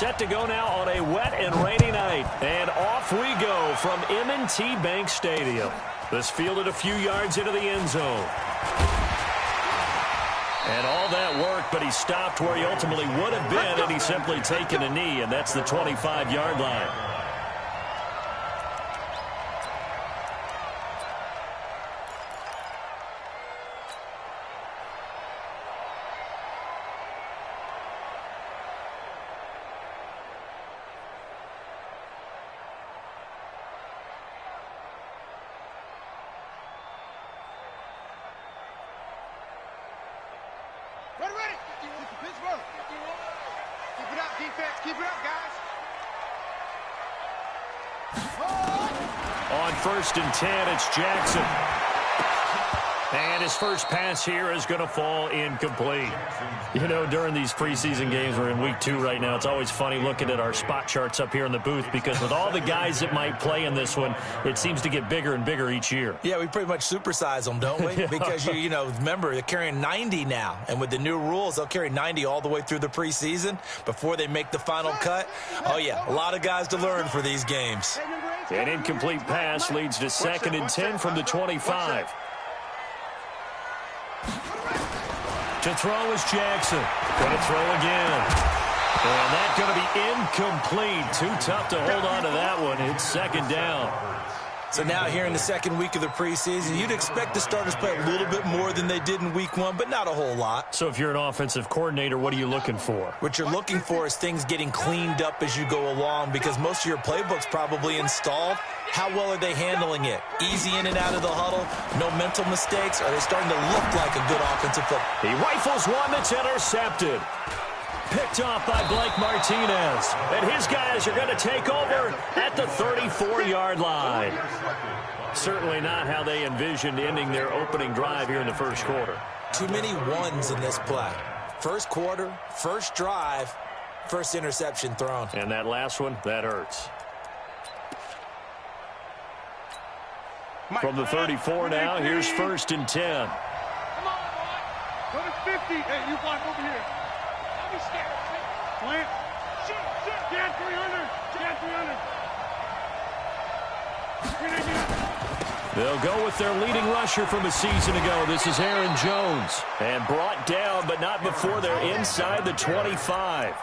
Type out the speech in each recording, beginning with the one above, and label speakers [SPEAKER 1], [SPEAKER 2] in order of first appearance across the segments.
[SPEAKER 1] set to go now on a wet and rainy night. And off we go from M&T Bank Stadium. This fielded a few yards into the end zone. And all that worked, but he stopped where he ultimately would have been, and he's simply taken a knee, and that's the 25-yard line. On 1st and 10, it's Jackson. And his first pass here is going to fall incomplete. You know, during these preseason games, we're in week 2 right now, it's always funny looking at our spot charts up here in the booth because with all the guys that might play in this one, it seems to get bigger and bigger each year.
[SPEAKER 2] Yeah, we pretty much supersize them, don't we? Because, you know, remember, they're carrying 90 now. And with the new rules, they'll carry 90 all the way through the preseason before they make the final cut. Oh, yeah, a lot of guys to learn for these games.
[SPEAKER 1] An incomplete pass leads to 2nd and 10 from the 25. To throw is Jackson. Going to throw again. And that's going to be incomplete. Too tough to hold on to that one. It's 2nd down.
[SPEAKER 2] So now here in the 2nd week of the preseason, you'd expect the starters play a little bit more than they did in week 1, but not a whole lot.
[SPEAKER 1] So if you're an offensive coordinator, what are you looking for?
[SPEAKER 2] What you're looking for is things getting cleaned up as you go along because most of your playbook's probably installed. How well are they handling it? Easy in and out of the huddle, no mental mistakes, or are they starting to look like a good offensive football?
[SPEAKER 1] He rifles one that's intercepted. Picked off by Blake Martinez. And his guys are going to take over at the 34-yard line. Certainly not how they envisioned ending their opening drive here in the first quarter.
[SPEAKER 2] Too many ones in this play. First quarter, first drive, first interception thrown.
[SPEAKER 1] And that last one, that hurts. From the 34 now, here's 1st and 10.
[SPEAKER 3] Come on, boy. Go to 50. Hey, you block over here. Don't be scared. Plant. Shoot. Get 300. Get 300.
[SPEAKER 1] They'll go with their leading rusher from a season ago. This is Aaron Jones. And brought down, but not before they're inside the 25.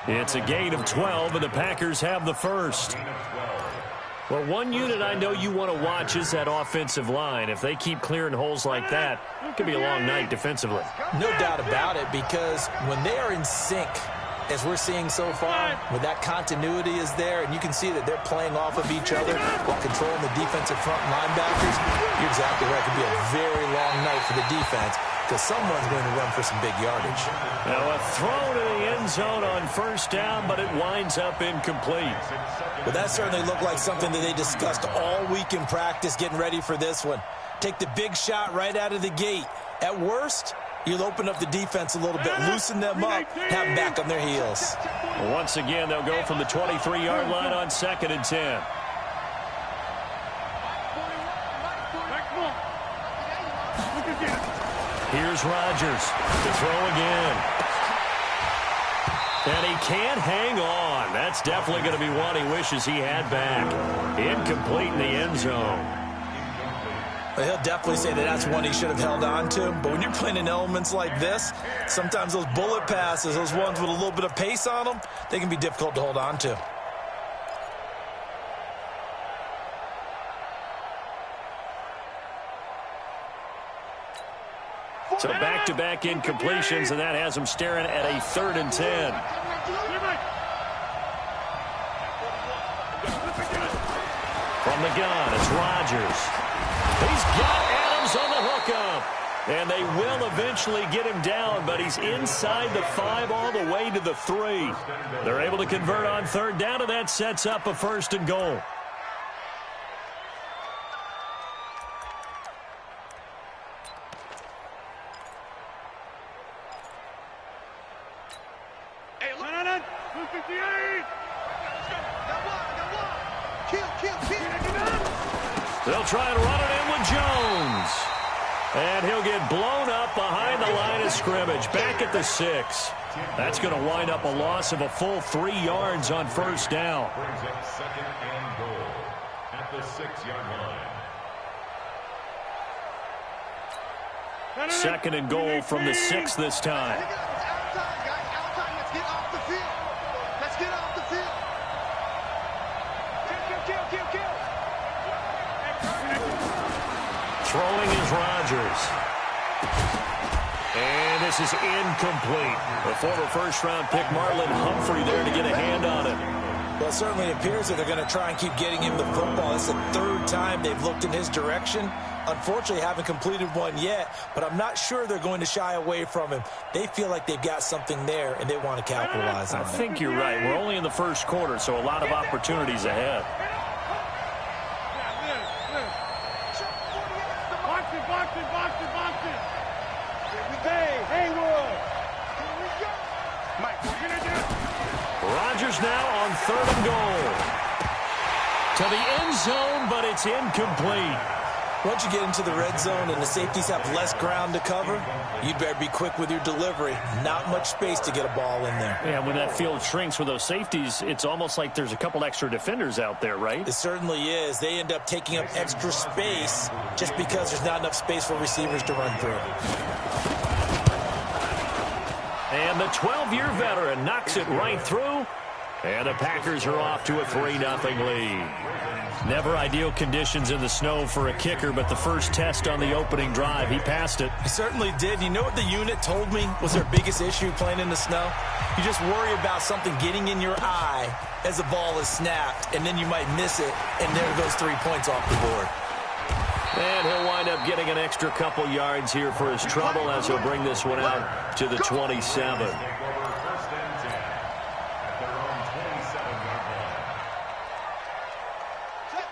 [SPEAKER 1] It's a gain of 12, and the Packers have the first. Well, one unit I know you want to watch is that offensive line. If they keep clearing holes like that, it could be a long night defensively.
[SPEAKER 2] No doubt about it, because when they are in sync, as we're seeing so far, when that continuity is there, and you can see that they're playing off of each other while controlling the defensive front linebackers, you're exactly right. It could be a very long night for the defense because someone's going to run for some big yardage.
[SPEAKER 1] Now a throw to the end zone on 1st down, but it winds up incomplete.
[SPEAKER 2] Well, that certainly looked like something that they discussed all week in practice getting ready for this one. Take the big shot right out of the gate. At worst, you'll open up the defense a little bit, loosen them up, have them back on their heels.
[SPEAKER 1] Once again, they'll go from the 23-yard line on 2nd and 10. Here's Rodgers to throw again. And he can't hang on. That's definitely going to be one he wishes he had back. Incomplete in the end zone.
[SPEAKER 2] Well, he'll definitely say that that's one he should have held on to. But when you're playing in elements like this, sometimes those bullet passes, those ones with a little bit of pace on them, they can be difficult to hold on to.
[SPEAKER 1] So back-to-back incompletions, and that has him staring at a 3rd and 10. From the gun, it's Rodgers. He's got Adams on the hookup. And they will eventually get him down, but he's inside the 5 all the way to the 3. They're able to convert on 3rd down, and that sets up a 1st and goal. They'll try and run it in with Jones. And he'll get blown up behind the line of scrimmage, back at the 6. That's going to wind up a loss of a full 3 yards on first down.
[SPEAKER 4] Brings up second and goal at the 6-yard line.
[SPEAKER 1] Second and goal from the 6 this time.
[SPEAKER 3] Outside, let's get off the field. Let's get off the field. Kill.
[SPEAKER 1] Throwing is Rodgers. And this is incomplete. The former first-round pick Marlon Humphrey there to get a hand on it.
[SPEAKER 2] Well, it certainly appears that they're going to try and keep getting him the football. It's the 3rd time they've looked in his direction. Unfortunately, haven't completed one yet, but I'm not sure they're going to shy away from him. They feel like they've got something there, and they want to capitalize on it.
[SPEAKER 1] I think you're right. We're only in the first quarter, so a lot of opportunities ahead.
[SPEAKER 3] Box it. Here we go. Haywood. Here we go. Mike, we're going to do it.
[SPEAKER 1] Rodgers now on 3rd and goal. To the end zone, but it's incomplete.
[SPEAKER 2] Once you get into the red zone and the safeties have less ground to cover, you'd better be quick with your delivery. Not much space to get a ball in there.
[SPEAKER 1] Yeah, when that field shrinks with those safeties, it's almost like there's a couple extra defenders out there, right?
[SPEAKER 2] It certainly is. They end up taking up extra space just because there's not enough space for receivers to run through.
[SPEAKER 1] And the 12-year veteran knocks it right through. And the Packers are off to a 3-0 lead. Never ideal conditions in the snow for a kicker, but the first test on the opening drive, he passed it.
[SPEAKER 2] He certainly did. You know what the unit told me was their biggest issue playing in the snow? You just worry about something getting in your eye as the ball is snapped, and then you might miss it, and there goes 3 points off the board.
[SPEAKER 1] And he'll wind up getting an extra couple yards here for his trouble as he'll bring this one out to the 27.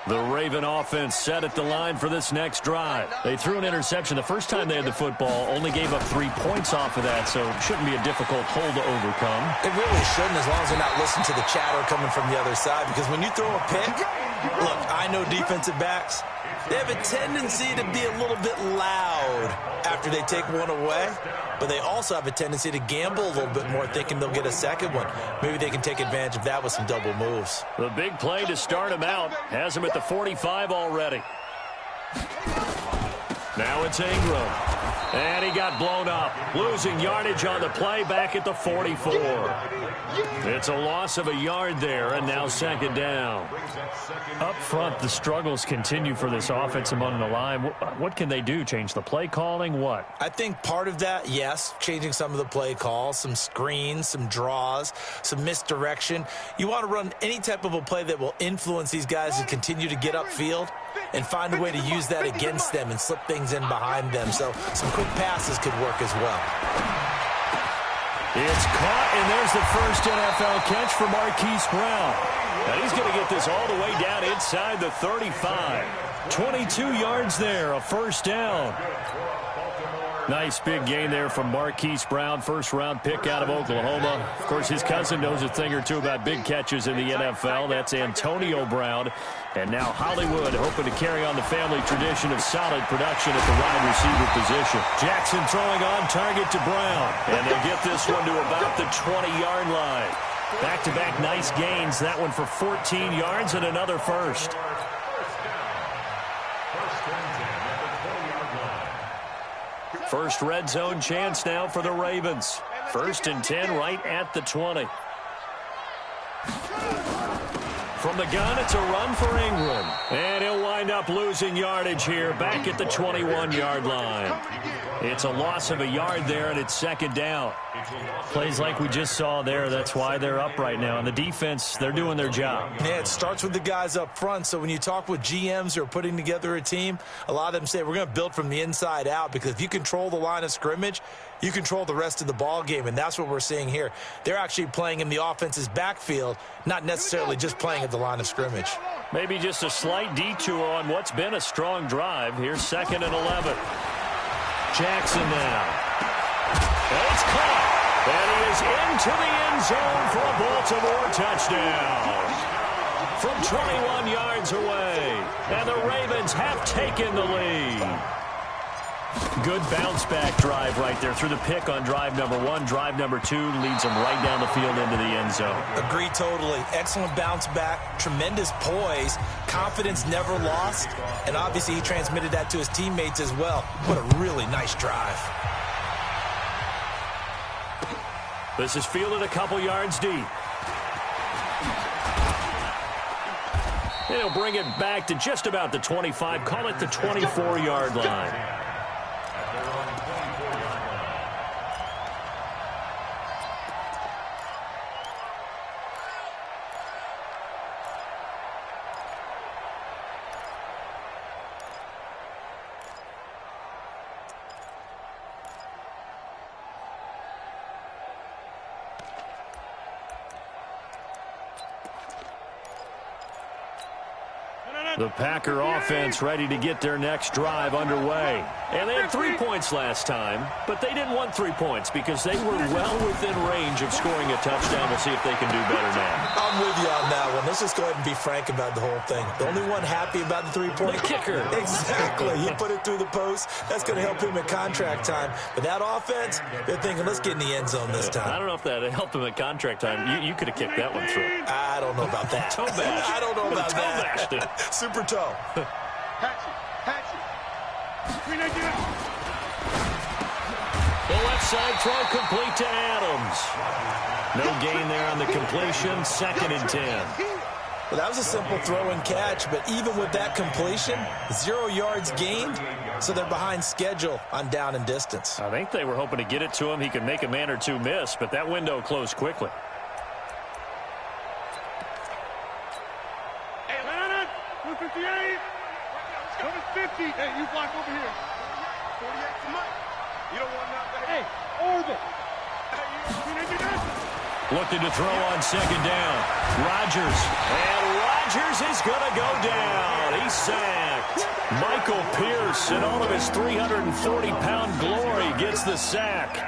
[SPEAKER 1] The Raven offense set at the line for this next drive. They threw an interception the first time they had the football, only gave up 3 points off of that, so it shouldn't be a difficult hole to overcome.
[SPEAKER 2] It really shouldn't, as long as they're not listening to the chatter coming from the other side, because when you throw a pick, look, I know defensive backs, they have a tendency to be a little bit loud after they take one away, but they also have a tendency to gamble a little bit more, thinking they'll get a second one. Maybe they can take advantage of that with some double moves.
[SPEAKER 1] The big play to start him out has him at the 45 already. Now it's Ingram. And he got blown up, losing yardage on the play back at the 44. It's a loss of a yard there, and now second down. Up front, the struggles continue for this offense among the line. What can they do? Change the play calling? What?
[SPEAKER 2] I think part of that, yes, changing some of the play calls, some screens, some draws, some misdirection. You want to run any type of a play that will influence these guys to continue to get upfield and find a way to use that against them and slip things in behind them. So some quick passes could work as well.
[SPEAKER 1] It's caught, and there's the first NFL catch for Marquise Brown. And he's going to get this all the way down inside the 35. 22 yards there, a first down. Nice big gain there from Marquise Brown, first-round pick out of Oklahoma. Of course, his cousin knows a thing or two about big catches in the NFL. That's Antonio Brown. And now Hollywood hoping to carry on the family tradition of solid production at the wide receiver position. Jackson throwing on target to Brown. And they'll get this one to about the 20-yard line. Back-to-back nice gains. That one for 14 yards and another first. First red zone chance now for the Ravens. 1st and 10 right at the 20. From the gun, it's a run for Ingram. And he'll wind up losing yardage here back at the 21-yard line. It's a loss of a yard there, and it's second down. Plays like we just saw there. That's why they're up right now. And the defense, they're doing their job.
[SPEAKER 2] Yeah, it starts with the guys up front. So when you talk with GMs who are putting together a team, a lot of them say we're going to build from the inside out, because if you control the line of scrimmage, you control the rest of the ball game, and that's what we're seeing here. They're actually playing in the offense's backfield, not necessarily just playing at the line of scrimmage.
[SPEAKER 1] Maybe just a slight detour on what's been a strong drive. Here's 2nd and 11. Jackson now. And it's caught. And he is into the end zone for a Baltimore touchdown. From 21 yards away. And the Ravens have taken the lead. Good bounce-back drive right there. Through the pick on drive number 1. Drive number 2 leads them right down the field into the end zone.
[SPEAKER 2] Agree totally. Excellent bounce back. Tremendous poise. Confidence never lost. And obviously he transmitted that to his teammates as well. What a really nice drive.
[SPEAKER 1] This is fielded a couple yards deep. And he'll bring it back to just about the 25. Call it the 24-yard line. The Packer offense ready to get their next drive underway. And they had 3 points last time, but they didn't want 3 points because they were well within range of scoring a touchdown. We'll see if they can do better now.
[SPEAKER 2] I'm with you on that one. Let's just go ahead and be frank about the whole thing. The only one happy about the three-point
[SPEAKER 1] kicker.
[SPEAKER 2] Exactly. He put it through the post. That's going to help him at contract time. But that offense, they're thinking, let's get in the end zone this time.
[SPEAKER 1] I don't know if that helped him at contract time. You could have kicked that one through.
[SPEAKER 2] I don't know about that.
[SPEAKER 1] Toe bash.
[SPEAKER 2] I don't know about that.
[SPEAKER 1] Toe bashed it.
[SPEAKER 2] Super toe.
[SPEAKER 3] Hatchet.
[SPEAKER 1] The left side throw complete to Adams. No gain there on the completion. 2nd and 10.
[SPEAKER 2] Well, that was a simple throw and catch, but even with that completion, 0 yards gained, so they're behind schedule on down and distance.
[SPEAKER 1] I think they were hoping to get it to him. He could make a man or two miss, but that window closed quickly.
[SPEAKER 3] Hey, 258. Number 50. Hey, you block over here. 48 to Mike. You don't want nothing. Hey, Orville.
[SPEAKER 1] Looking to throw on 2nd down. Rodgers. And Rodgers is going to go down. He's sacked. Michael Pierce, in all of his 340-pound glory, gets the sack.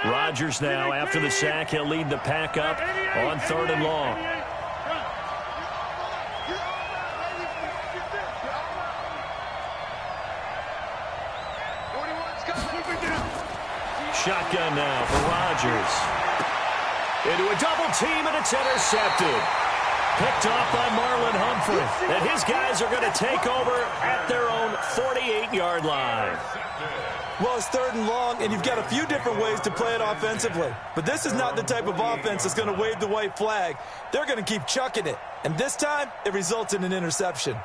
[SPEAKER 1] Rodgers now, after the sack, he'll lead the pack up on 3rd and long. Shotgun now for Rodgers. Into a double team, and it's intercepted. Picked off by Marlon Humphrey. And his guys are going to take over at their own 48-yard line.
[SPEAKER 2] Well, it's 3rd and long, and you've got a few different ways to play it offensively. But this is not the type of offense that's going to wave the white flag. They're going to keep chucking it. And this time, it results in an interception.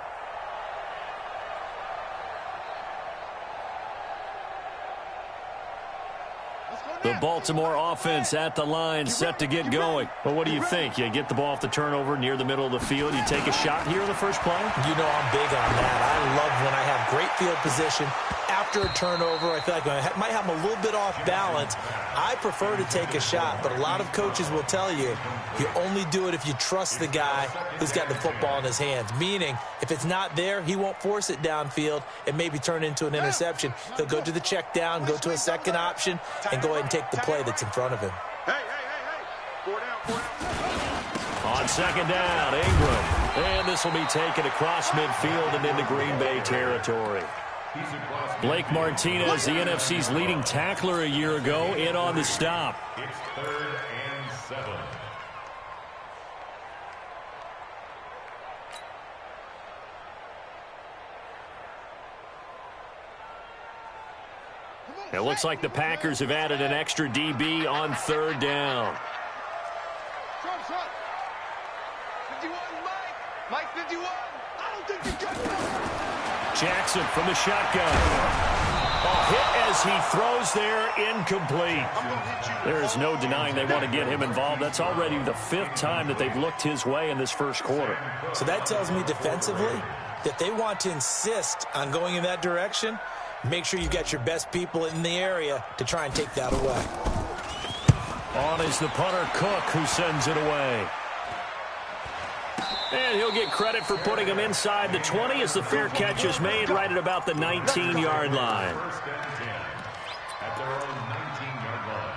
[SPEAKER 1] The Baltimore offense at the line, set to get going. Well, what do you think? You get the ball off the turnover near the middle of the field. You take a shot here in the first play?
[SPEAKER 2] You know I'm big on that. I love when I have great field position. After a turnover, I feel like I might have them a little bit off balance. I prefer to take a shot, but a lot of coaches will tell you only do it if you trust the guy who's got the football in his hands. Meaning, if it's not there, he won't force it downfield and maybe turn into an interception. He'll go to the check down, go to a second option, and go ahead and take the play that's in front of him.
[SPEAKER 3] Hey. 4 down.
[SPEAKER 1] On 2nd down, Ingram. And this will be taken across midfield and into Green Bay territory. Blake Martinez, the NFC's leading tackler a year ago, in on the stop.
[SPEAKER 4] It's 3rd and 7.
[SPEAKER 1] It looks like the Packers have added an extra DB on 3rd down.
[SPEAKER 3] Front. 51, Mike 51. I don't think you got that.
[SPEAKER 1] Jackson from the shotgun. Hit as he throws there, incomplete. There is no denying they want to get him involved. That's already the 5th time that they've looked his way in this first quarter.
[SPEAKER 2] So that tells me defensively that they want to insist on going in that direction. Make sure you've got your best people in the area to try and take that away.
[SPEAKER 1] On is the punter, Cook, who sends it away. And he'll get credit for putting him inside the 20 as the fair catch is made right at about the 19-yard line.
[SPEAKER 4] 1st and 10 at their own 19-yard line.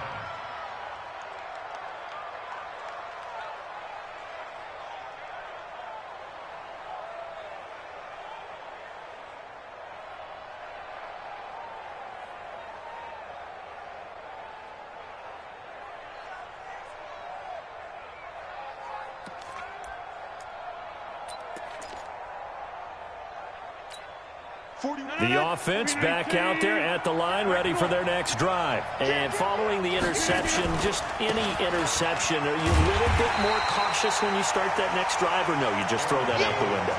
[SPEAKER 1] The offense back out there at the line, ready for their next drive. And following the interception, just any interception, are you a little bit more cautious when you start that next drive, or no, you just throw that out the window?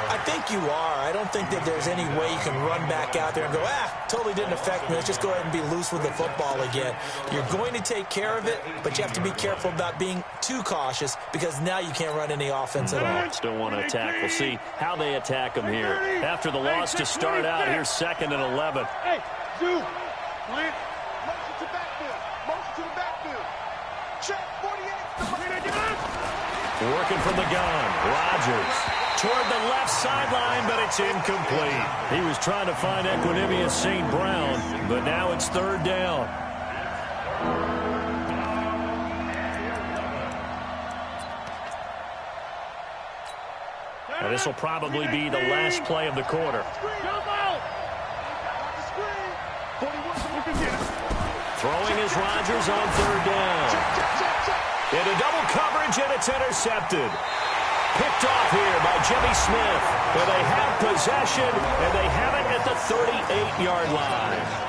[SPEAKER 2] I think you are. I don't think that there's any way you can run back out there and go, totally didn't affect me. Let's just go ahead and be loose with the football again. You're going to take care of it, but you have to be careful about being too cautious because now you can't run any offense at all.
[SPEAKER 1] Still want to attack. We'll see how they attack them here. After the loss to start out, here's 2nd and 11.
[SPEAKER 3] Hey, Zoo. Plant. Motion to backfield. Motion to the backfield. Check 48.
[SPEAKER 1] Working from the gun. Rodgers toward the left sideline, but it's incomplete. He was trying to find Equanimeous St. Brown, but now it's 3rd down. Now this will probably be the last play of the quarter. Throwing is Rodgers on 3rd down. Into double coverage, and it's intercepted. Picked off here by Jimmy Smith. Where they have possession, and they have it at the 38-yard line.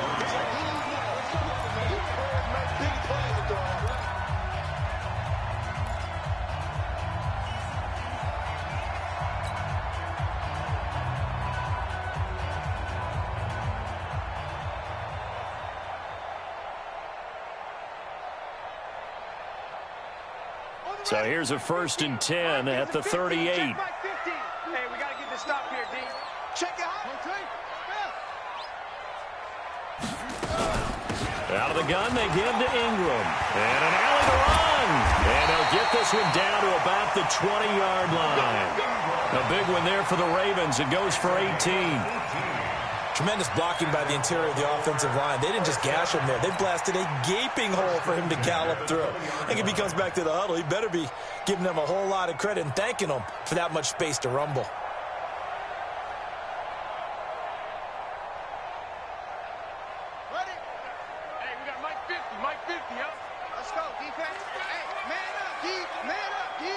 [SPEAKER 1] So here's a 1st and 10 at the 38.
[SPEAKER 3] Hey, we got to get this stop here, D. Check it out.
[SPEAKER 1] Out of the gun, they give to Ingram. And an alley to run. And they'll get this one down to about the 20-yard line. A big one there for the Ravens. It goes for 18.
[SPEAKER 2] Tremendous blocking by the interior of the offensive line. They didn't just gash him there. They blasted a gaping hole for him to gallop through. I think if he comes back to the huddle, he better be giving them a whole lot of credit and thanking them for that much space to rumble.
[SPEAKER 3] Ready? Hey, we got Mike 50, Mike 50, huh? Let's go, defense. Hey, man up, D. Man up, D.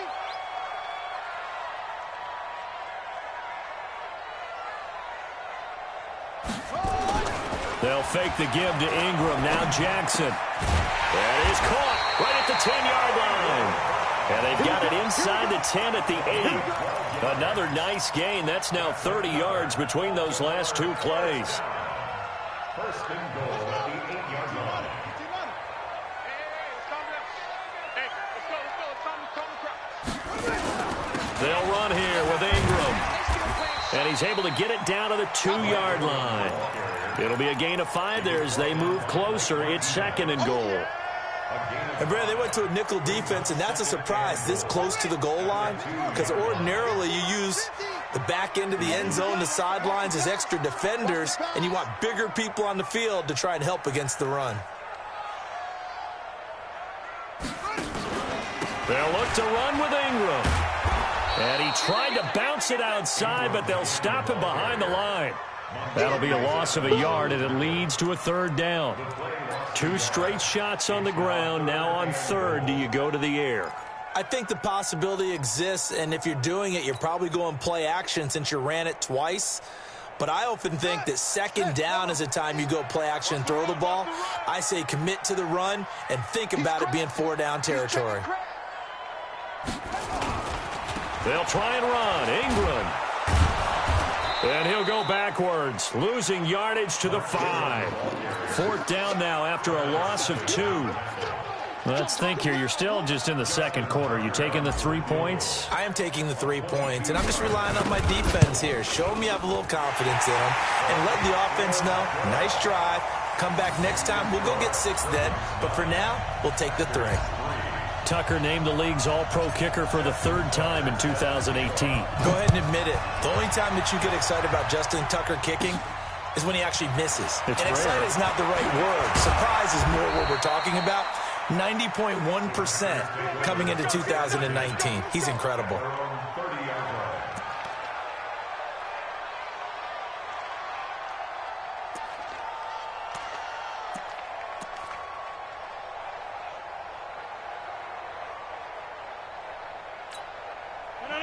[SPEAKER 1] They'll fake the give to Ingram. Now Jackson. That is caught right at the 10-yard line. And they've got it inside the 10 at the 8. Another nice gain. That's now 30 yards between those last 2 plays.
[SPEAKER 4] 1st and goal at the 8-yard line.
[SPEAKER 1] They'll run here with Ingram. And he's able to get it down to the 2-yard line. It'll be a gain of 5 there as they move closer. It's 2nd and goal.
[SPEAKER 2] And, Brad, they went to a nickel defense, and that's a surprise this close to the goal line because ordinarily you use the back end of the end zone, the sidelines as extra defenders, and you want bigger people on the field to try and help against the run.
[SPEAKER 1] They'll look to run with Ingram. And he tried to bounce it outside, but they'll stop him behind the line. That'll be a loss of a yard, and it leads to a 3rd down. 2 straight shots on the ground. Now on 3rd, do you go to the air?
[SPEAKER 2] I think the possibility exists, and if you're doing it, you're probably going play action since you ran it twice. But I often think that 2nd down is a time you go play action and throw the ball. I say commit to the run and think about it being 4-down territory.
[SPEAKER 1] They'll try and run. Ingram. And he'll go backwards, losing yardage to the 5. 4th down now after a loss of 2. Let's think here. You're still just in the 2nd quarter. You taking the 3 points?
[SPEAKER 2] I am taking the 3 points, and I'm just relying on my defense here. Show them you have a little confidence in them, and let the offense know, nice drive. Come back next time. We'll go get 6 then, but for now, we'll take the 3.
[SPEAKER 1] Tucker named the league's all-pro kicker for the 3rd time in 2018.
[SPEAKER 2] Go ahead and admit it. The only time that you get excited about Justin Tucker kicking is when he actually misses. And excited is not the right word. Surprise is more what we're talking about. 90.1% coming into 2019. He's incredible.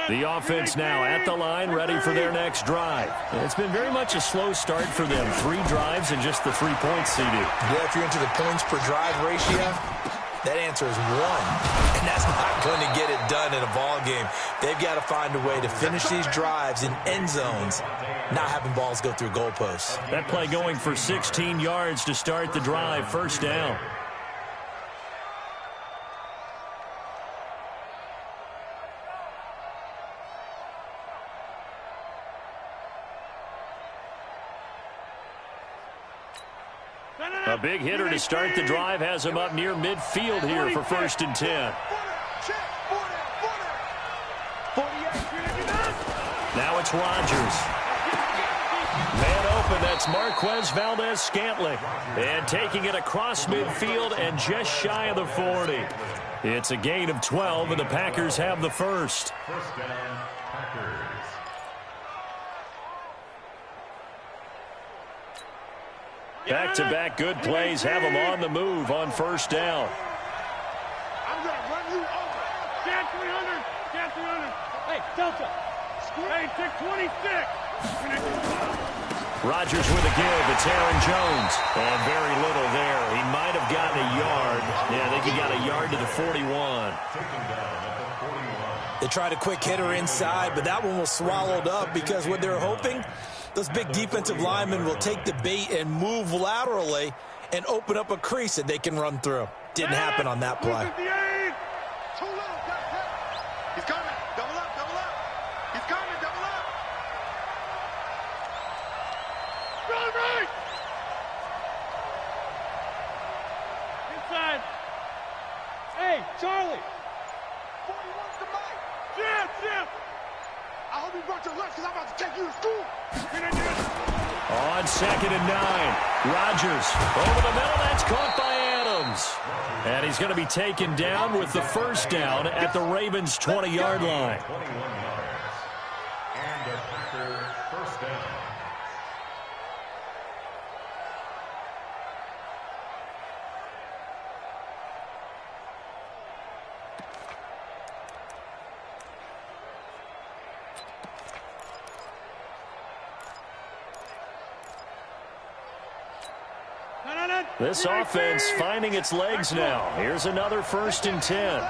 [SPEAKER 1] The offense now at the line, ready for their next drive. It's been very much a slow start for them. 3 drives and just the 3 points seeded.
[SPEAKER 2] Yeah, if you're into the points per drive ratio, that answer is 1. And that's not going to get it done in a ball game. They've got to find a way to finish these drives in end zones, not having balls go through goalposts.
[SPEAKER 1] That play going for 16 yards to start the drive. First down. A big hitter to start the drive has him up near midfield here for 1st and 10. Now it's Rodgers. Man open, that's Marquez Valdez-Scantling. And taking it across midfield and just shy of the 40. It's a gain of 12, and the Packers have the first.
[SPEAKER 4] First down, Packers.
[SPEAKER 1] Back-to-back good plays have them on the move on 1st down.
[SPEAKER 3] I'm going to run you over. Get 300. Get 300. Hey, Delta. Hey, take 26.
[SPEAKER 1] Rodgers with a give. It's Aaron Jones. And very little there. He might have gotten a yard. Yeah, I think he got a yard to the 41.
[SPEAKER 2] They tried a quick hitter inside, but that one was swallowed up because what they're hoping, those big defensive linemen will take the bait and move laterally and open up a crease that they can run through. Didn't happen on that play.
[SPEAKER 3] Too little. He's coming. Double up. Double up. He's coming. Double up. Run right. Inside. Hey, Charlie. 41's the mic. Jim. I hope you brought your lunch because I'm about to take you to school.
[SPEAKER 1] On 2nd and 9. Rodgers over the middle. That's caught by Adams. And he's going to be taken down with the first down at the Ravens' 20-yard line.
[SPEAKER 4] 21 yards. And the Packers first down.
[SPEAKER 1] This offense finding its legs now. Here's another 1st and 10.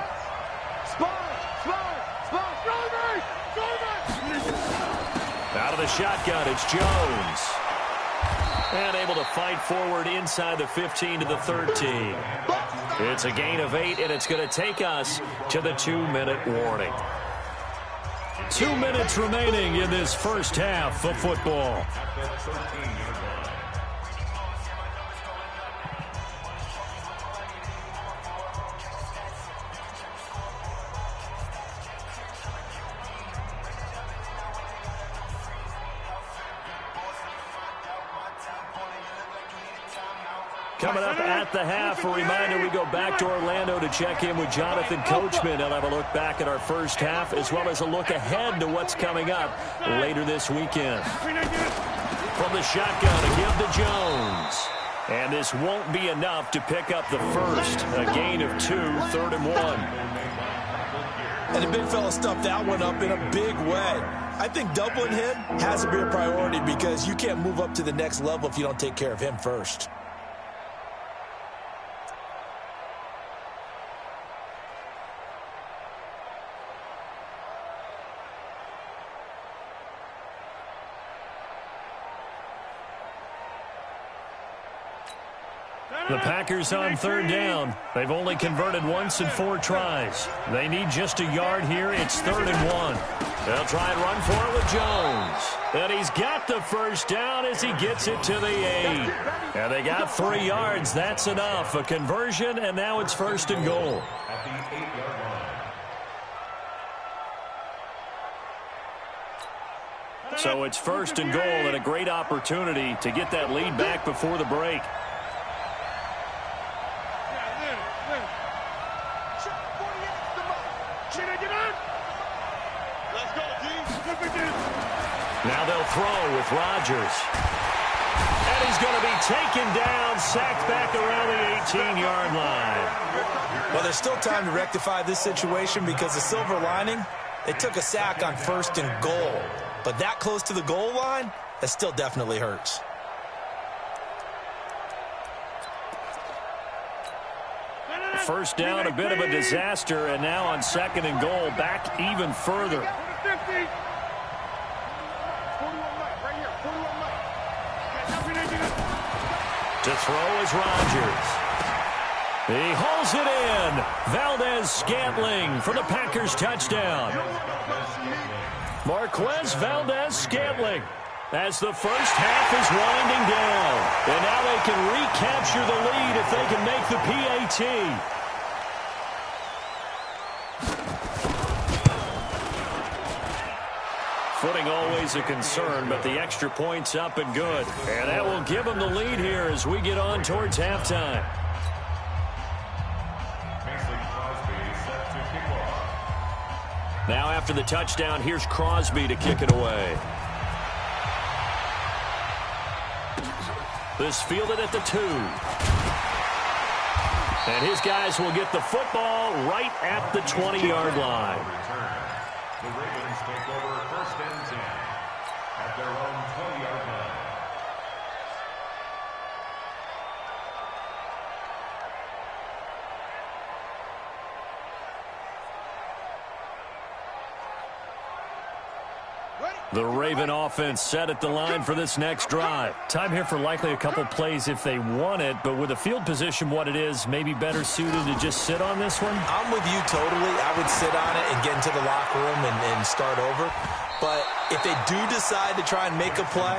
[SPEAKER 1] Out of the shotgun, it's Jones. And able to fight forward inside the 15 to the 13. It's a gain of 8, and it's going to take us to the 2-minute warning. 2 minutes remaining in this first half of football. Coming up at the half, a reminder, we go back to Orlando to check in with Jonathan Coachman and have a look back at our first half as well as a look ahead to what's coming up later this weekend. From the shotgun, a give to Jones. And this won't be enough to pick up the first. A gain of 2, 3rd and 1.
[SPEAKER 2] And the big fella stuffed that one up in a big way. I think doubling him has to be a priority because you can't move up to the next level if you don't take care of him first.
[SPEAKER 1] The Packers on 3rd down. They've only converted once in 4 tries. They need just a yard here. It's 3rd and 1. They'll try and run for it with Jones. And he's got the first down as he gets it to the 8. And they got 3 yards. That's enough. A conversion, and now it's 1st and goal.
[SPEAKER 4] At the 8-yard line.
[SPEAKER 1] So it's 1st and goal and a great opportunity to get that lead back before the break. Now they'll throw with Rodgers. And he's going to be taken down, sacked back around the 18-yard line.
[SPEAKER 2] Well, there's still time to rectify this situation because the silver lining They took a sack on 1st and goal, but that close to the goal line, that still definitely hurts.
[SPEAKER 1] First down, a bit of a disaster, and now on 2nd and goal, back even further. To throw is Rodgers. He hauls it in. Valdez-Scantling for the Packers touchdown. Marquez Valdez-Scantling as the first half is winding down. And now they can recapture the lead if they can make the PAT. Footing always a concern, but the extra point's up and good. And that will give them the lead here as we get on towards halftime. Now after the touchdown, here's Crosby to kick it away. This fielded at the 2. And his guys will get the football right at the 20-yard line.
[SPEAKER 4] The Ravens take over 1st and 10 at their own 20-yard line.
[SPEAKER 1] The Raven offense set at the line for this next drive. Time here for likely a couple plays if they want it, but with the field position what it is, maybe better suited to just sit on this one?
[SPEAKER 2] I'm with you totally. I would sit on it and get into the locker room and start over. But if they do decide to try and make a play,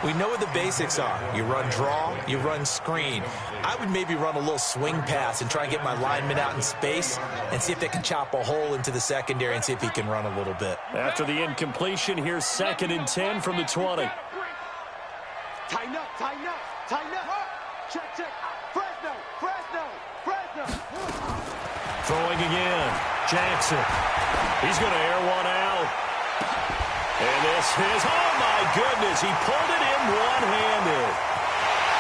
[SPEAKER 2] we know what the basics are. You run draw, you run screen. I would maybe run a little swing pass and try and get my lineman out in space and see if they can chop a hole into the secondary and see if he can run a little bit.
[SPEAKER 1] After the incompletion, here's 2nd and 10 from the 20.
[SPEAKER 3] Tighten up, tighten up, tighten up. Check, check. Fresno, Fresno, Fresno.
[SPEAKER 1] Throwing again. Jackson. He's going to air one out. And this is, oh my goodness, he pulled it in one-handed.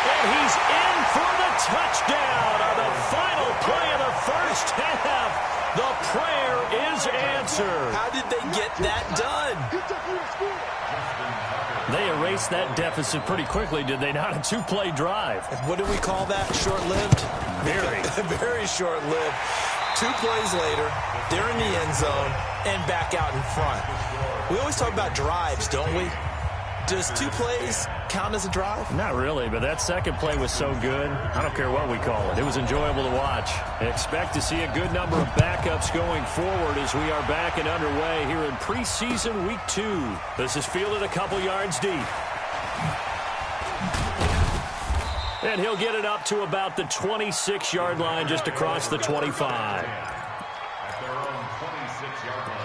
[SPEAKER 1] And he's in for the touchdown on the final play of the first half. The prayer is answered.
[SPEAKER 2] How did they get that done?
[SPEAKER 1] They erased that deficit pretty quickly, did they not? A 2-play drive.
[SPEAKER 2] What do we call that? Short-lived?
[SPEAKER 1] Very.
[SPEAKER 2] Very short-lived. 2 plays later, they're in the end zone and back out in front. We always talk about drives, don't we? Does 2 plays count as a drive?
[SPEAKER 1] Not really, but that second play was so good. I don't care what we call it. It was enjoyable to watch. Expect to see a good number of backups going forward as we are back and underway here in preseason week 2. This is fielded a couple yards deep. And he'll get it up to about the 26-yard line just across the 25.
[SPEAKER 4] At their own 26-yard line.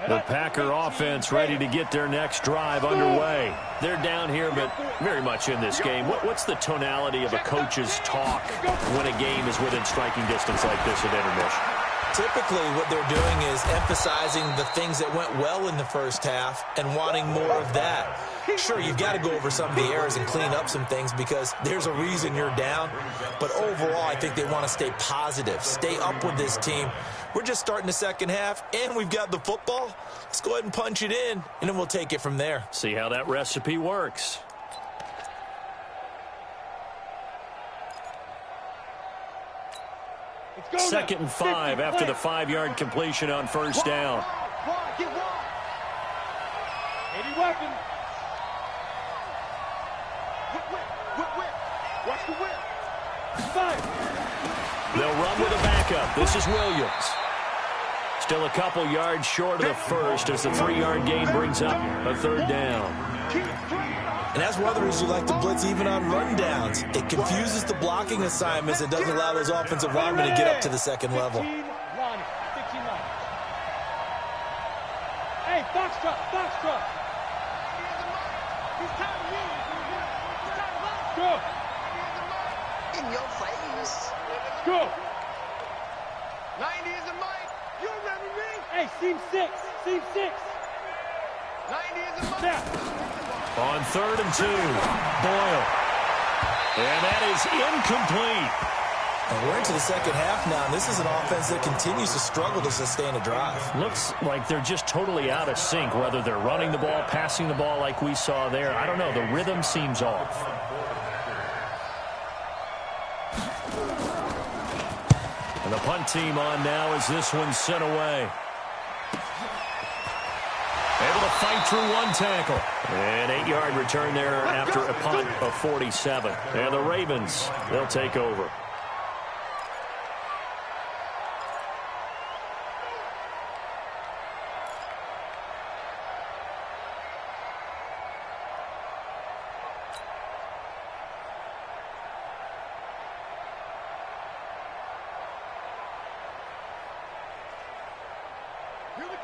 [SPEAKER 1] The Packer offense ready to get their next drive underway. They're down here, but very much in this game. What's the tonality of a coach's talk when a game is within striking distance like this at intermission?
[SPEAKER 2] Typically, what they're doing is emphasizing the things that went well in the first half and wanting more of that. Sure, you've got to go over some of the errors and clean up some things because there's a reason you're down. But overall, I think they want to stay positive, stay up with this team. We're just starting the second half, and we've got the football. Let's go ahead and punch it in, and then we'll take it from there.
[SPEAKER 1] See how that recipe works. Second and 5 after the 5-yard completion on first down.
[SPEAKER 3] Get wide. 80 weapons. Whip. Watch the whip. Fire.
[SPEAKER 1] They'll run with a backup. This is Williams. Still a couple yards short of the first as the 3-yard gain brings up a third down.
[SPEAKER 2] And that's one of the reasons you like to blitz even on rundowns. It confuses the blocking assignments. It doesn't allow those offensive linemen to get up to the second level.
[SPEAKER 3] 15 line. Hey, Foxtrot. He's tired of you. Go.
[SPEAKER 5] In your face.
[SPEAKER 3] Go. 90 is the mic. You remember me? Hey, seam 6. 90 is the mic.
[SPEAKER 1] On 3rd and 2, Boyle. And that is incomplete.
[SPEAKER 2] And we're into the second half now, and this is an offense that continues to struggle to sustain a drive.
[SPEAKER 1] Looks like they're just totally out of sync, whether they're running the ball, passing the ball like we saw there. I don't know. The rhythm seems off. And the punt team on now as this one's sent away. Able to fight through one tackle. An 8-yard return there after a punt of 47. And the Ravens, they'll take over.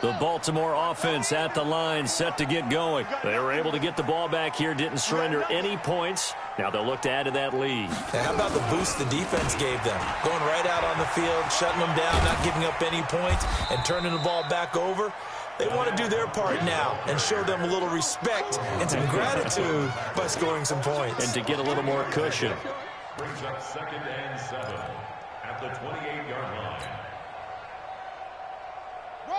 [SPEAKER 1] The Baltimore offense at the line, set to get going. They were able to get the ball back here, didn't surrender any points. Now they'll look to add to that lead.
[SPEAKER 2] Now, how about the boost the defense gave them? Going right out on the field, shutting them down, not giving up any points, and turning the ball back over. They want to do their part now and show them a little respect and some gratitude by scoring some points.
[SPEAKER 1] And to get a little more cushion.
[SPEAKER 4] Brings up 2nd and 7 at the 28-yard line.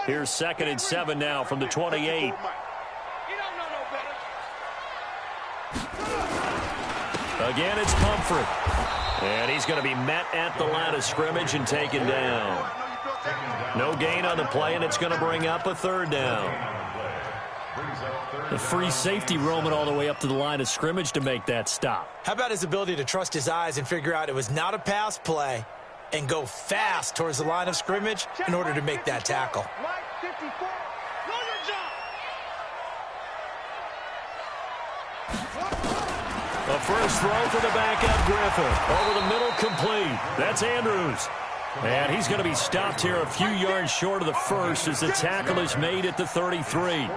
[SPEAKER 1] Here's 2nd and 7 now from the 28. Again, it's Pumphrey. And he's going to be met at the line of scrimmage and taken down. No gain on the play, and it's going to bring up a 3rd down. The free safety roaming all the way up to the line of scrimmage to make that stop.
[SPEAKER 2] How about his ability to trust his eyes and figure out it was not a pass play and go fast towards the line of scrimmage in order to make that tackle.
[SPEAKER 1] The first throw for the backup Griffin. Over the middle, complete. That's Andrews. And he's going to be stopped here a few yards short of the first as the tackle is made at the 33.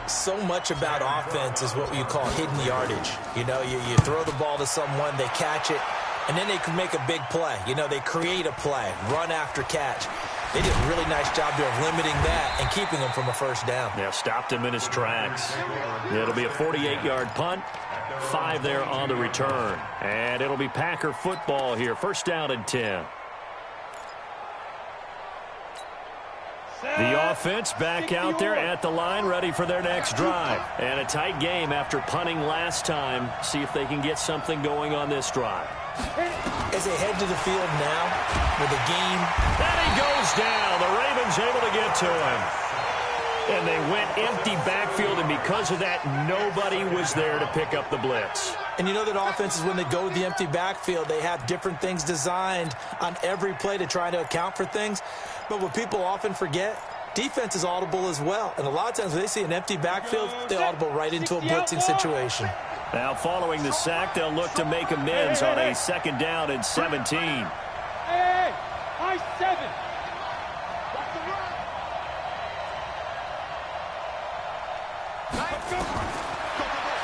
[SPEAKER 2] So much about offense is what you call hidden yardage. You know, you throw the ball to someone, they catch it, and then they can make a big play. You know, they create a play, run after catch. They did a really nice job there of limiting that and keeping him from a first down.
[SPEAKER 1] Yeah, stopped him in his tracks. It'll be a 48-yard punt. 5 there on the return. And it'll be Packer football here. 1st down and 10. The offense back out there at the line, ready for their next drive. And a tight game after punting last time. See if they can get something going on this drive.
[SPEAKER 2] As they head to the field now with a game.
[SPEAKER 1] And he goes down. The Ravens able to get to him. And they went empty backfield, and because of that, nobody was there to pick up the blitz.
[SPEAKER 2] And you know that offenses, when they go with the empty backfield, they have different things designed on every play to try to account for things. But what people often forget, defense is audible as well. And a lot of times when they see an empty backfield, they audible right into a blitzing situation.
[SPEAKER 1] Now following the sack, they'll look to make amends on a 2nd down and 17.
[SPEAKER 3] Hey, I-7.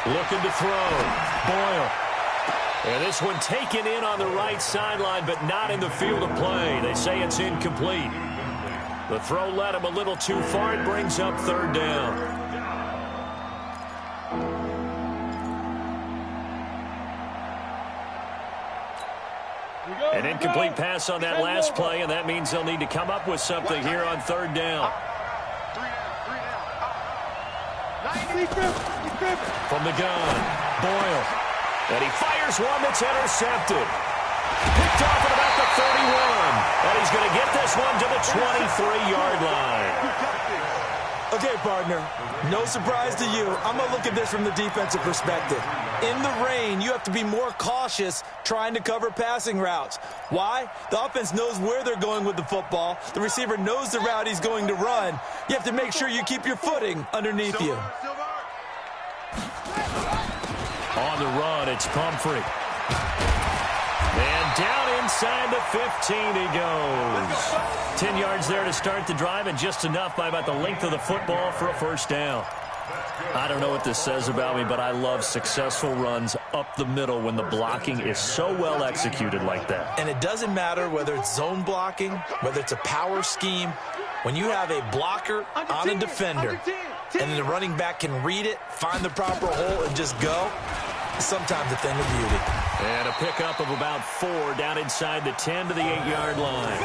[SPEAKER 1] Looking to throw. Boyle. And this one taken in on the right sideline, but not in the field of play. They say it's incomplete. The throw led him a little too far. It brings up 3rd down. An incomplete pass on that last play, and that means they'll need to come up with something here on 3rd down. From the gun, Boyle. And he fires one that's intercepted. Picked off at about the 31. And he's going to get this one to the 23-yard line.
[SPEAKER 2] Okay, partner, no surprise to you. I'm going to look at this from the defensive perspective. In the rain, you have to be more cautious trying to cover passing routes. Why? The offense knows where they're going with the football. The receiver knows the route he's going to run. You have to make sure you keep your footing underneath you.
[SPEAKER 1] On the run, it's Pumphrey. And down inside the 15 he goes. 10 yards there to start the drive, and just enough by about the length of the football for a 1st down. I don't know what this says about me, but I love successful runs up the middle when the blocking is so well executed like that.
[SPEAKER 2] And it doesn't matter whether it's zone blocking, whether it's a power scheme. When you have a blocker on a defender, and then the running back can read it, find the proper hole, and just go, Sometimes a thing of beauty.
[SPEAKER 1] And a pickup of about 4 down inside the 10 to the 8-yard line.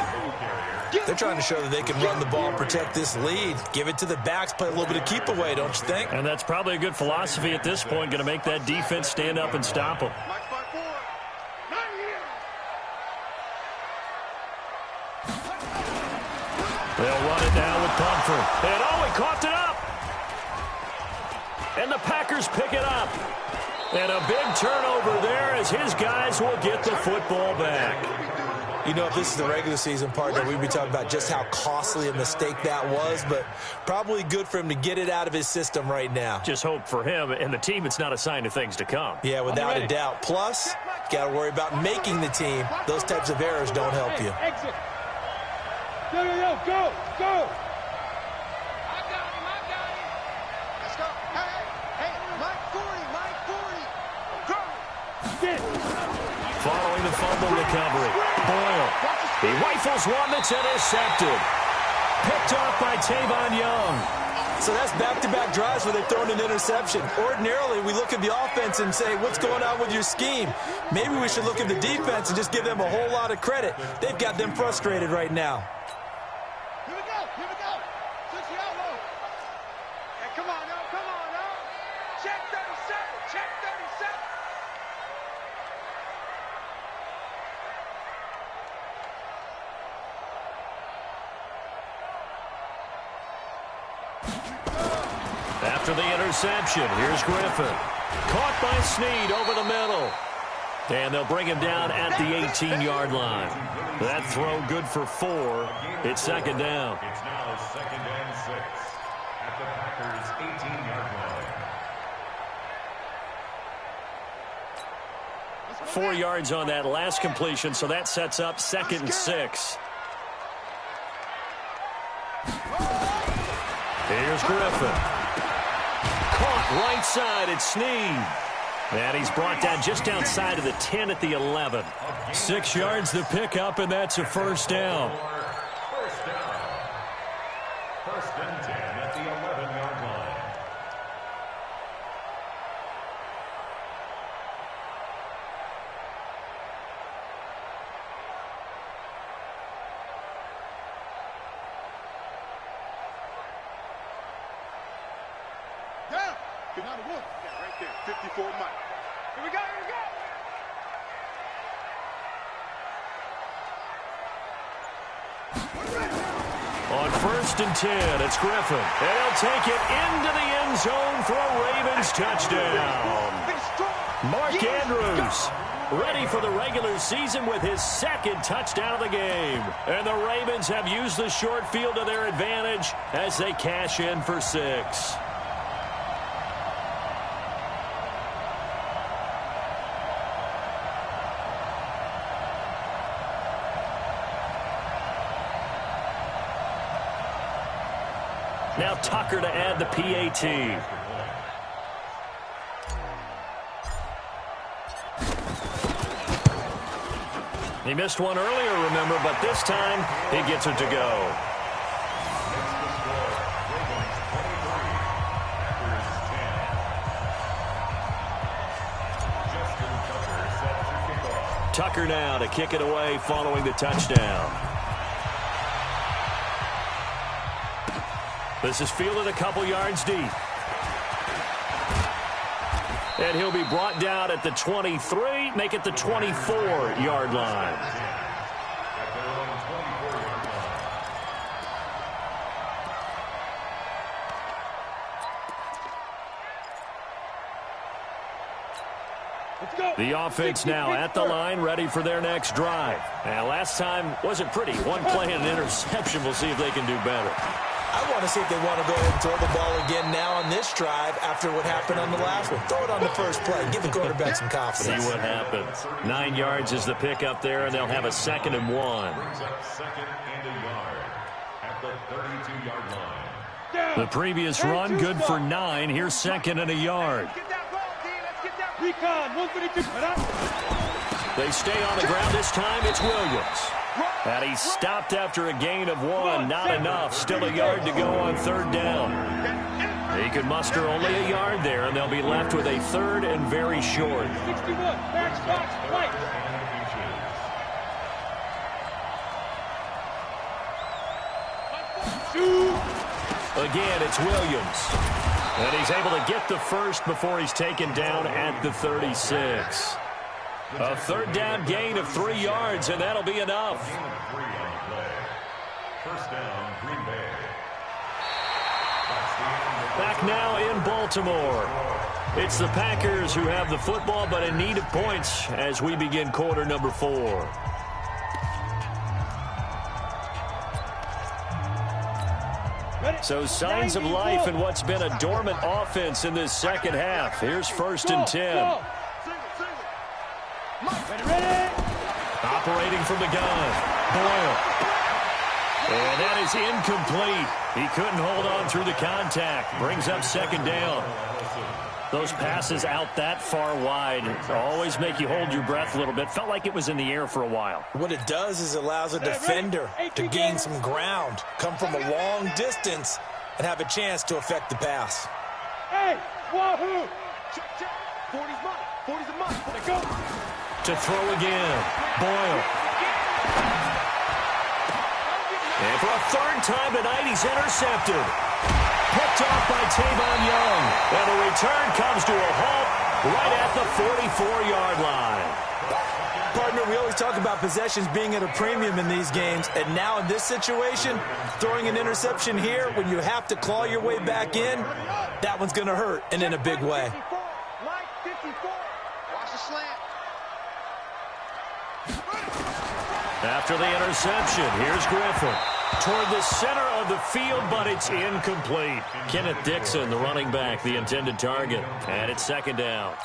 [SPEAKER 2] They're trying to show that they can run the ball and protect this lead. Give it to the backs, play a little bit of keep away, don't you think?
[SPEAKER 1] And that's probably a good philosophy at this point, going to make that defense stand up and stop them. They'll run it now with Comfort. And he coughed it up. And the Packers pick it up. And a big turnover there as his guys will get the football back.
[SPEAKER 2] You know, if this is the regular season, partner, we'd be talking about just how costly a mistake that was, but probably good for him to get it out of his system right now.
[SPEAKER 1] Just hope for him and the team it's not a sign of things to come.
[SPEAKER 2] Yeah, without a doubt. Plus, got to worry about making the team. Those types of errors don't help you.
[SPEAKER 3] Exit. Yo, go, go.
[SPEAKER 5] Let's go. Hey, Mike 40. Go.
[SPEAKER 1] Following the fumble recovery, Boyle. He rifles one that's intercepted. Picked off by Tavon Young.
[SPEAKER 2] So that's back-to-back drives where they've thrown an interception. Ordinarily, we look at the offense and say, what's going on with your scheme? Maybe we should look at the defense and just give them a whole lot of credit. They've got them frustrated right now.
[SPEAKER 3] Here we go. Switch the elbow. Hey, come on now. Check 37.
[SPEAKER 1] After the interception, here's Griffin. Caught by Snead over the middle. And they'll bring him down at the 18-yard line. That throw good for 4. It's second down.
[SPEAKER 4] It's now 2nd and 6 at the Packers' 18-yard line.
[SPEAKER 1] 4 yards on that last completion, so that sets up 2nd and 6. Here's Griffin. Caught right side at Snead. And he's brought down just outside of the 10 at the 11. 6 yards the pickup, and that's a first down.
[SPEAKER 4] First down. 1st and 10 at the 11-yard line.
[SPEAKER 3] Down. Get out of the wood. Yeah, right there. 54 Mike. Here we go.
[SPEAKER 1] On 1st and 10, it's Griffin. And he'll take it into the end zone for a Ravens touchdown. Mark Andrews ready for the regular season with his 2nd touchdown of the game. And the Ravens have used the short field to their advantage as they cash in for 6. Now Tucker to add the PAT. He missed one earlier, remember, but this time he gets it to go. Tucker now to kick it away following the touchdown. This is fielded a couple yards deep. And he'll be brought down at the 23, make it the 24-yard line. The offense now at the line, ready for their next drive. And last time wasn't pretty. One play and an interception. We'll see if they can do better.
[SPEAKER 2] I want to see if they want to go ahead and throw the ball again now on this drive after what happened on the last one. Throw it on the first play. Give the quarterback some confidence.
[SPEAKER 1] See what happens. 9 yards is the pickup there, and they'll have a 2nd and 1.
[SPEAKER 4] Brings up 2nd and a yard at the 32-yard line.
[SPEAKER 1] The previous run, good for 9. Here's 2nd and a yard.
[SPEAKER 3] Get that ball, D. Let's get that. Recon, 132.
[SPEAKER 1] They stay on the ground this time. It's Williams. And he stopped after a gain of 1. Not enough. Still a yard to go on 3rd down. He could muster only a yard there, and they'll be left with a third and very short.
[SPEAKER 3] 61, back spots, right.
[SPEAKER 1] Again, it's Williams. And he's able to get the first before he's taken down at the 36. A third down gain of 3 yards, and that'll be enough.
[SPEAKER 4] First down, Green Bay.
[SPEAKER 1] Back now in Baltimore. It's the Packers who have the football, but in need of points as we begin quarter number 4. So signs of life in what's been a dormant offense in this second half. Here's 1st and 10. Operating from the gun. Boyle. And that is incomplete. He couldn't hold on through the contact. Brings up 2nd down. Those passes out that far wide always make you hold your breath a little bit. Felt like it was in the air for a while.
[SPEAKER 2] What it does is it allows a defender to gain some ground, come from a long distance, and have a chance to affect the pass.
[SPEAKER 3] Hey, wahoo! 40's mine. 40's a mine. Let's go.
[SPEAKER 1] To throw again. Boyle. And for a 3rd time tonight, he's intercepted. Picked off by Tavon Young. And the return comes to a halt right at the 44-yard line.
[SPEAKER 2] Partner, we always talk about possessions being at a premium in these games. And now in this situation, throwing an interception here when you have to claw your way back in, that one's going to hurt, and in a big way.
[SPEAKER 5] Line 54. Watch the slant.
[SPEAKER 1] After the interception, here's Griffin. Toward the center of the field, but it's incomplete. Kenneth Dixon, the running back, the intended target. And it's 2nd down.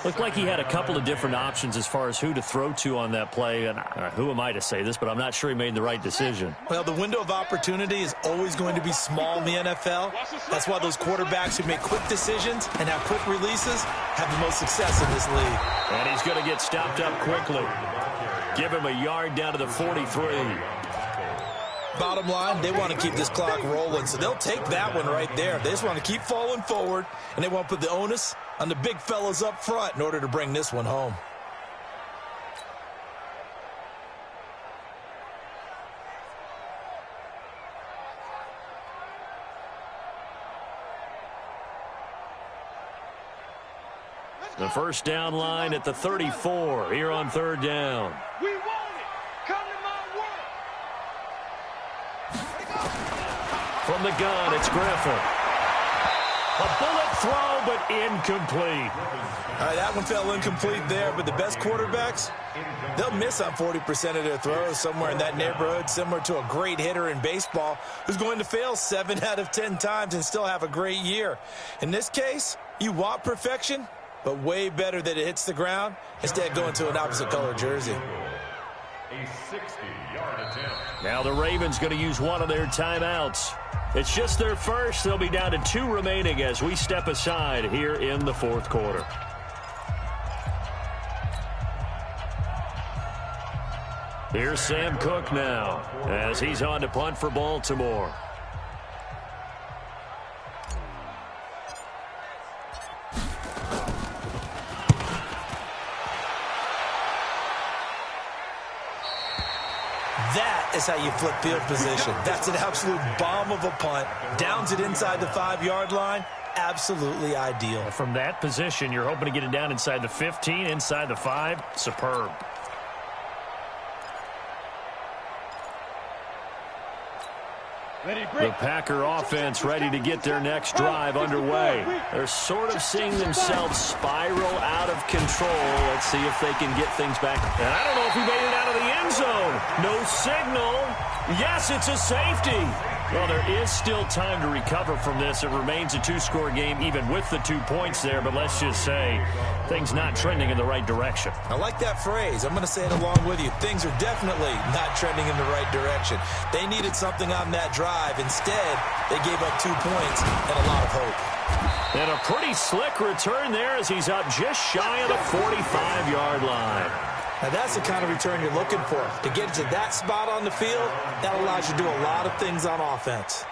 [SPEAKER 1] Looked like he had a couple of different options as far as who to throw to on that play. And who am I to say this, but I'm not sure he made the right decision.
[SPEAKER 2] Well, the window of opportunity is always going to be small in the NFL. That's why those quarterbacks who make quick decisions and have quick releases have the most success in this league.
[SPEAKER 1] And he's going to get stopped up quickly. Give him a yard down to the 43.
[SPEAKER 2] Bottom line, they want to keep this clock rolling, so they'll take that one right there. They just want to keep falling forward, and they want to put the onus on the big fellas up front in order to bring this one home.
[SPEAKER 1] The 1st down line at the 34 here on 3rd down.
[SPEAKER 3] We want it. Come to my world.
[SPEAKER 1] From the gun, it's Griffin. A bullet throw, but incomplete.
[SPEAKER 2] All right, that one fell incomplete there, but the best quarterbacks, they'll miss on 40% of their throws, somewhere in that neighborhood, similar to a great hitter in baseball who's going to fail 7 out of 10 times and still have a great year. In this case, you want perfection, but way better that it hits the ground instead of going to an opposite color jersey.
[SPEAKER 4] A 60-yard attempt.
[SPEAKER 1] Now the Ravens going to use one of their timeouts. It's just their first. They'll be down to 2 remaining as we step aside here in the 4th quarter. Here's Sam Cook now as he's on to punt for Baltimore.
[SPEAKER 2] That is how you flip field position. That's an absolute bomb of a punt. Downs it inside the 5-yard line. Absolutely ideal.
[SPEAKER 1] From that position, you're hoping to get it down inside the 15, inside the 5. Superb. The Packer offense ready to get their next drive underway. They're sort of seeing themselves spiral out of control. Let's see if they can get things back. And I don't know if he made it out of the end zone. No signal. Yes, it's a safety. Well, there is still time to recover from this. It remains a 2-score game even with the 2 points there. But let's just say things not trending in the right direction.
[SPEAKER 2] I like that phrase. I'm going to say it along with you. Things are definitely not trending in the right direction. They needed something on that drive. Instead, they gave up 2 points and a lot of hope.
[SPEAKER 1] And a pretty slick return there as he's up just shy of the 45-yard line.
[SPEAKER 2] Now, that's the kind of return you're looking for. To get to that spot on the field, that allows you to do a lot of things on offense.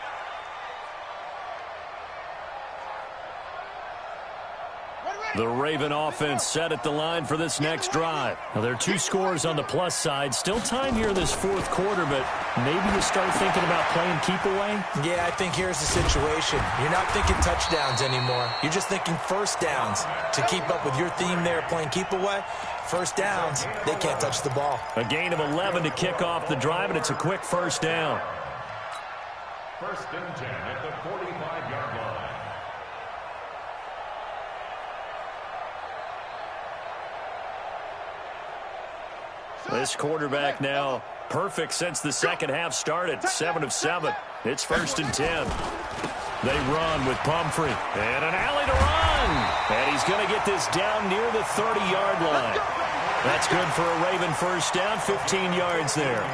[SPEAKER 1] The Raven offense set at the line for this next drive. Now, there are 2 scores on the plus side. Still time here in this fourth quarter, but maybe you start thinking about playing keep away?
[SPEAKER 2] Yeah, I think here's the situation. You're not thinking touchdowns anymore. You're just thinking first downs. To keep up with your theme there, playing keep away, first downs, they can't touch the ball.
[SPEAKER 1] A gain of 11 to kick off the drive, and it's a quick first down.
[SPEAKER 4] First and 10 at the 45-yard line.
[SPEAKER 1] This quarterback now perfect since the second half started. 7 of 7. It's first and 10. They run with Pumphrey. And an alley to run. And he's going to get this down near the 30-yard line. That's good for a Raven first down. 15 yards there.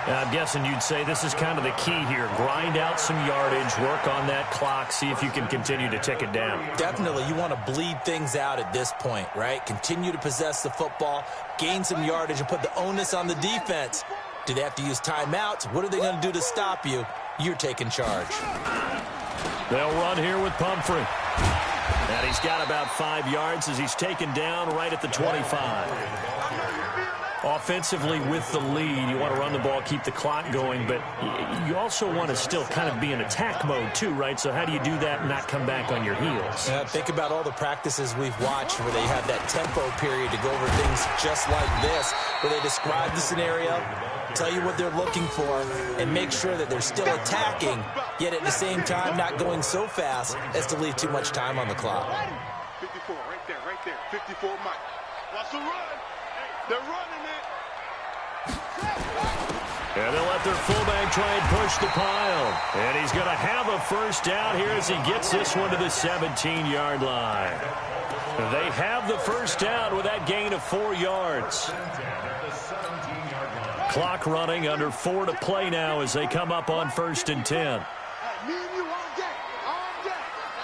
[SPEAKER 1] I'm guessing you'd say this is kind of the key here. Grind out some yardage, work on that clock, see if you can continue to tick it down.
[SPEAKER 2] Definitely, you want to bleed things out at this point, right? Continue to possess the football, gain some yardage, and put the onus on the defense. Do they have to use timeouts? What are they going to do to stop you? You're taking charge.
[SPEAKER 1] They'll run here with Pumphrey. And he's got about 5 yards as he's taken down right at the 25. Offensively with the lead, you want to run the ball, keep the clock going, but you also want to still kind of be in attack mode too, right? So how do you do that and not come back on your heels?
[SPEAKER 2] Think about all the practices we've watched where they have that tempo period to go over things just like this, where they describe the scenario, tell you what they're looking for, and make sure that they're still attacking, yet at the same time not going so fast as to leave too much time on the clock.
[SPEAKER 3] 54, right there. 54, Mike. Watch the run. They're running it.
[SPEAKER 1] And they'll let their fullback try and push the pile. And he's going to have a first down here as he gets this one to the 17-yard line. They have the first down with that gain of 4 yards. Clock running, under 4 to play now as they come up on first and 10.
[SPEAKER 5] Me and you all day.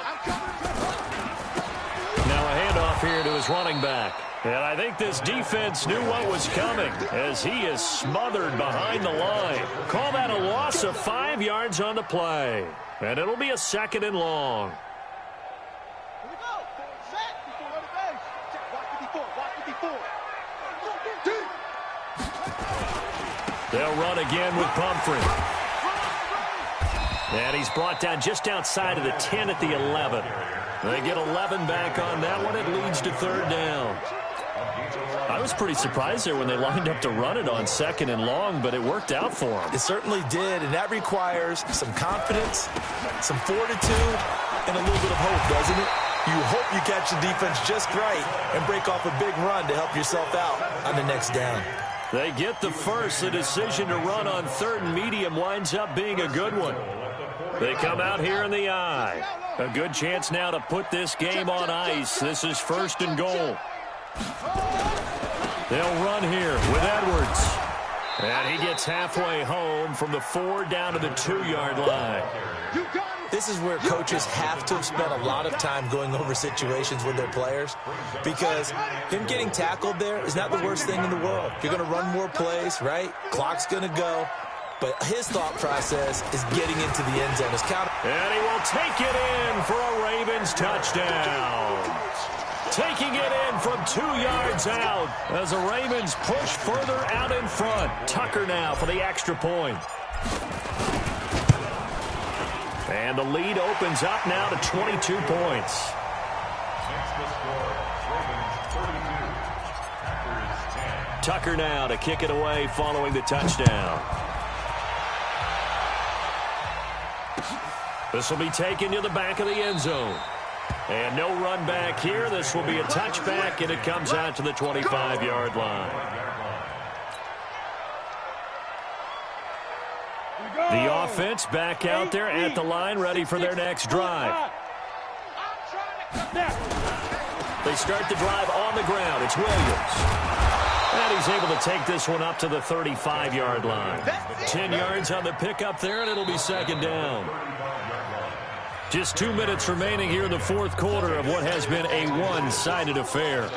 [SPEAKER 5] I'm coming.
[SPEAKER 1] Now a handoff here to his running back. And I think this defense knew what was coming as he is smothered behind the line. Call that a loss of 5 yards on the play. And it'll be a second and long.
[SPEAKER 5] Here we go. Set. Before on the base. Watch 54.
[SPEAKER 1] They'll run again with Pumphrey. And he's brought down just outside of the 10 at the 11. They get 11 back on that one. It leads to third down. I was pretty surprised there when they lined up to run it on second and long, but it worked out for them.
[SPEAKER 2] It certainly did, and that requires some confidence, some fortitude, and a little bit of hope, doesn't it? You hope you catch the defense just right and break off a big run to help yourself out on the next down.
[SPEAKER 1] They get the first. The decision to run on third and medium winds up being a good one. They come out here in the eye. A good chance now to put this game on ice. This is first and goal. They'll run here with Edwards. And he gets halfway home from the 4 down to the 2-yard line.
[SPEAKER 2] This is where coaches have to have spent a lot of time going over situations with their players, because him getting tackled there is not the worst thing in the world. You're going to run more plays, right? Clock's going to go. But his thought process is getting into the end zone.
[SPEAKER 1] And he will take it in for a Ravens touchdown. Taking it in from 2 yards out as the Ravens push further out in front. Tucker now for the extra point. And the lead opens up now to 22 points. Tucker now to kick it away following the touchdown. This will be taken to the back of the end zone. And no run back here. This will be a touchback, and it comes out to the 25-yard line. The offense back out there at the line, ready for their next drive. They start the drive on the ground. It's Williams. And he's able to take this one up to the 35-yard line. 10 yards on the pickup there, and it'll be second down. Just 2 minutes remaining here in the fourth quarter of what has been a one-sided affair.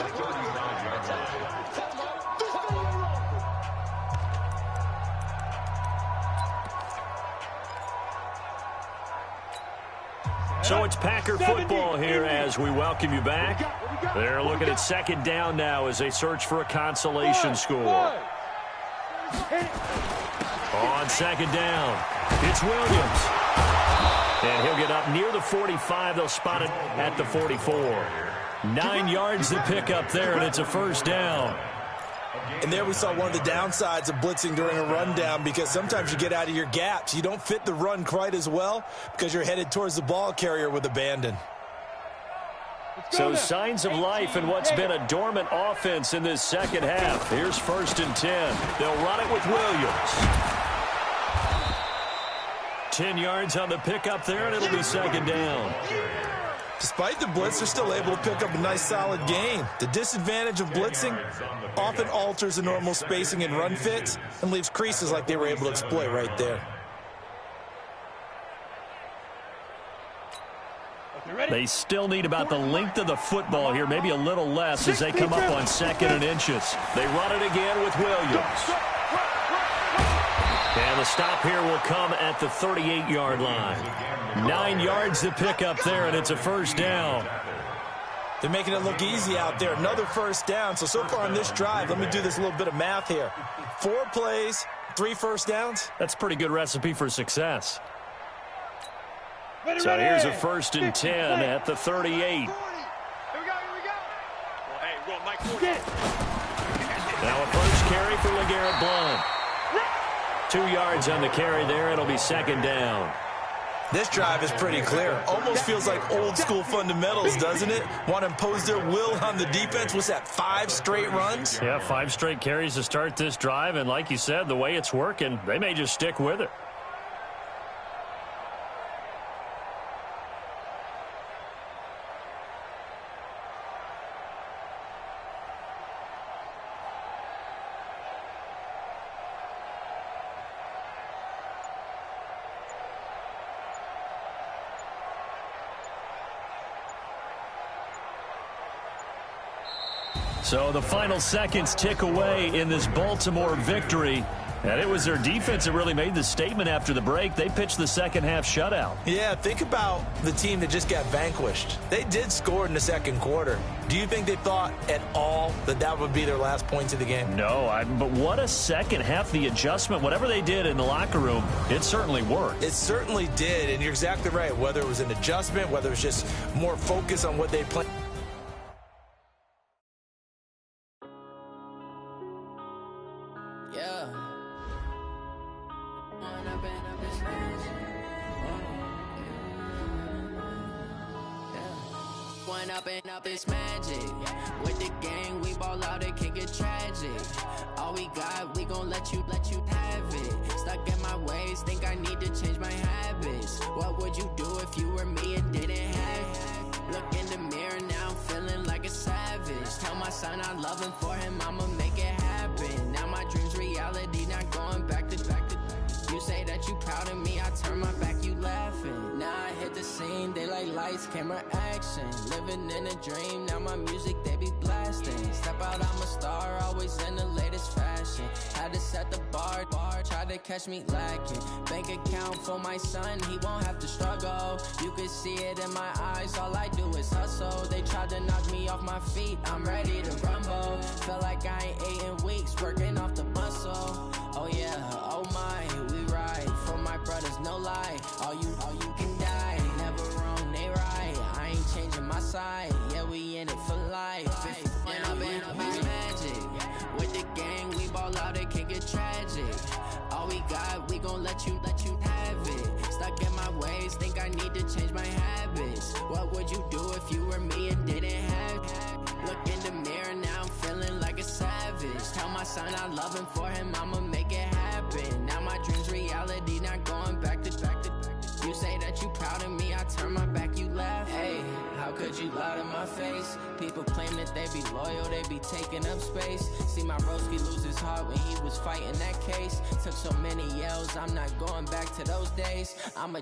[SPEAKER 1] So it's Packer football here as we welcome you back. They're looking at second down now as they search for a consolation score. On second down, it's Williams. And he'll get up near the 45. They'll spot it at the 44. 9 yards to pick up there, and it's a first down.
[SPEAKER 2] And there we saw one of the downsides of blitzing during a rundown, because sometimes you get out of your gaps. You don't fit the run quite as well because you're headed towards the ball carrier with abandon.
[SPEAKER 1] So signs of life in what's been a dormant offense in this second half. Here's 1st and 10. They'll run it with Williams. 10 yards on the pickup there, and it'll be second down.
[SPEAKER 2] Despite the blitz, they're still able to pick up a nice, solid gain. The disadvantage of blitzing often alters the normal spacing and run fits and leaves creases like they were able to exploit right there.
[SPEAKER 1] They still need about the length of the football here, maybe a little less as they come up on 2nd and inches. They run it again with Williams. And the stop here will come at the 38-yard line. 9 yards to pick up there, and it's a first down.
[SPEAKER 2] They're making it look easy out there. Another first down. So far on this drive, let me do this little bit of math here. 4 plays, 3 first downs.
[SPEAKER 1] That's a pretty good recipe for success. So here's a 1st and 10 at the 38.
[SPEAKER 3] Here we go. Well, hey, roll Mike 40.
[SPEAKER 1] Now a first carry for LeGarrette Blount. 2 yards on the carry there. It'll be second down.
[SPEAKER 2] This drive is pretty clear. Almost feels like old school fundamentals, doesn't it? Want to impose their will on the defense. What's that, 5 straight runs?
[SPEAKER 1] Yeah, 5 straight carries to start this drive. And like you said, the way it's working, they may just stick with it. So the final seconds tick away in this Baltimore victory. And it was their defense that really made the statement after the break. They pitched the second half shutout.
[SPEAKER 2] Yeah, think about the team that just got vanquished. They did score in the second quarter. Do you think they thought at all that that would be their last points of the game?
[SPEAKER 1] No, but what a second half. The adjustment, whatever they did in the locker room, it certainly worked.
[SPEAKER 2] It certainly did, and you're exactly right. Whether it was an adjustment, whether it was just more focus on what they planned.
[SPEAKER 6] Up this magic with the gang, we ball out, it can get tragic. All we got, we gon' let you have it. Stuck in my ways, think I need to change my habits. What would you do if you were me and didn't have it? Look in the mirror now, I'm feeling like a savage. Tell my son I love him, for him I'ma make it happen. Now my dream's reality, not going back to. You say that you proud of me, I turn my back, you laughing. Now I hit the scene, they like lights, camera, action. Living in a dream, now my music, they be blasting. Step out, I'm a star, always in the latest fashion. Had to set the bar, try to catch me lacking. Bank account for my son, he won't have to struggle. You can see it in my eyes, all I do is hustle. They tried to knock me off my feet, I'm ready to rumble. Felt like I ain't ate in weeks, working off the muscle. Oh yeah, oh my, we ride for my brothers, no lie. All you can die, never wrong, they right. I ain't changing my side, yeah, we in it for life. When I've been magic with the gang, we ball out, it can get tragic. All we got, we gon' let you have it. Stuck in my ways, think I need to change my habits. What would you do if you were me and didn't have it? Look in the mirror now, I'm feeling like a savage. Tell my son I love him, for him I'ma make it happen. Now my dream's reality, not going back to. You say that you proud of me, I turn my back, you laugh. Hey, how could you lie to my face? People claim that they be loyal, they be taking up space. See my broski lose his heart when he was fighting that case. Took so many yells, I'm not going back to those days. I'm a